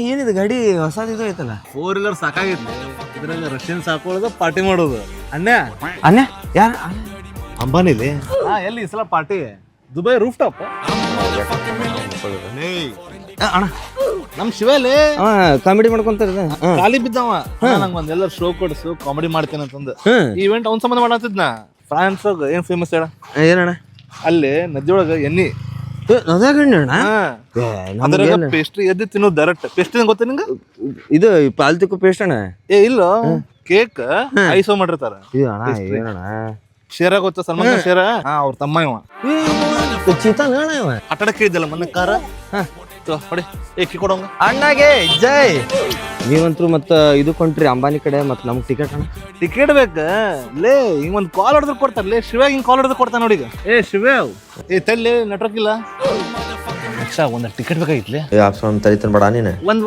ಏನಿದೆ ಗಾಡಿ ಹೊಸದು ಇದು ಐತಲ್ಲ 4 ವೀಲರ್ ಸಾಕಾಗಿತ್ತು. ಇದ್ರಾಗ ರಷ್ಯನ್ ಸಾಕೊಳ್ಳೋದು ಪಾರ್ಟಿ ಮಾಡೋದು. ಅಣ್ಣ ಅಣ್ಣ ಯಾರ ಅಂಬಾನಿಲಿ ಎಲ್ಲಿ ಈ ಸಲ ಪಾರ್ಟಿ ದುಬೈ ರೂಫ್ ಟಾಪ್. ಅಣ್ಣ ನಮ್ ಶಿವಲ್ಲಿ ಕಾಮಿಡಿ ಮಾಡ್ಕೊಂತಾರ ಖಾಲಿ ಬಿದ್ದವ. ನಂಗೆ ಒಂದೆಲ್ಲ ಶೋ ಕೊಡ್ಸು ಕಾಮಿಡಿ ಮಾಡ್ತೇನೆ ಅಂತಂದು ಈವೆಂಟ್ ಅವ್ನ ಸಂಬಂಧ ಮಾಡತ್ತಿದ್ನ. ಫ್ರಾನ್ಸ್ ಏನ್ ಫೇಮಸ್ ಹೇಳ ಏನಣ್ಣ ಅಲ್ಲಿ ನದಿ ಒಳಗ ಎಣ್ಣಿ ಅಣ್ಣ ಅದ್ರಾಗ ಪೇಸ್ಟ್ರಿ ಎದ್ದು ತಿನ್ನೋದು ಡೈರೆಕ್ಟ್. ಪೇಸ್ಟ್ರಿ ಗೊತ್ತ ನಿಂಗ? ಇದು ಪಾಲ್ತಿಕ್ಕು ಪೇಸ್ಟ್ ಅಣ್ಣ. ಇಲ್ಲ ಕೇಕ್ ಐಸೋ ಮಾಡಿರ್ತಾರ. ಇದು ಅಣ್ಣ ಏನಣ್ಣ ಶೇರ ಗೊತ್ತ? ಸಲ್ಮಾನ್ ಖಾನ್ ಶೇರ ಅವ್ರ ತಮ್ಮ ಇವ. ಚೀತಾನ ಅಣ್ಣ ಇವ. ಆಟ ಕೇಳಿದ್ದಲ್ಲ ಮೊನ್ನೆ ಕಾರ ಹೊಡಿ ಏಕಿ ಕೊಡೋಂಗ ಅಣ್ಣಗೆ ಜೈ. ನೀವಂತ್ರು ಮತ್ತ ಇದು ಕೊಂಟ್ರಿ ಅಂಬಾನಿ ಕಡೆ ಮತ್ ನಮ್ಗ್ ಟಿಕೆಟ್ ಅಣ್ಣ. ಟಿಕೆಟ್ ಬೇಕ ಲೇ ಹಿಂಗ್ ಒಂದ್ ಕಾಲ್ ಹೊಡೆದ್ರೆ ಕೊಡ್ತಾರ. ಲೇ ಶಿವ ಹಿಂಗ್ ಕಾಲ್ ಹೊಡೆದ್ರೆ ಕೊಡ್ತಾನ ನೋಡಿ. ಏ ಶಿವ ತಳ್ಳಿ ನೆಟ್ವರ್ಕ್ ಇಲ್ಲ. ಒಂದ್ ಟಿಕೆಟ್ ಬೇಕಾಗಿತ್ಲಿ. ತರಿತನ್ ಬೇಡ ನೀನು. ಒಂದ್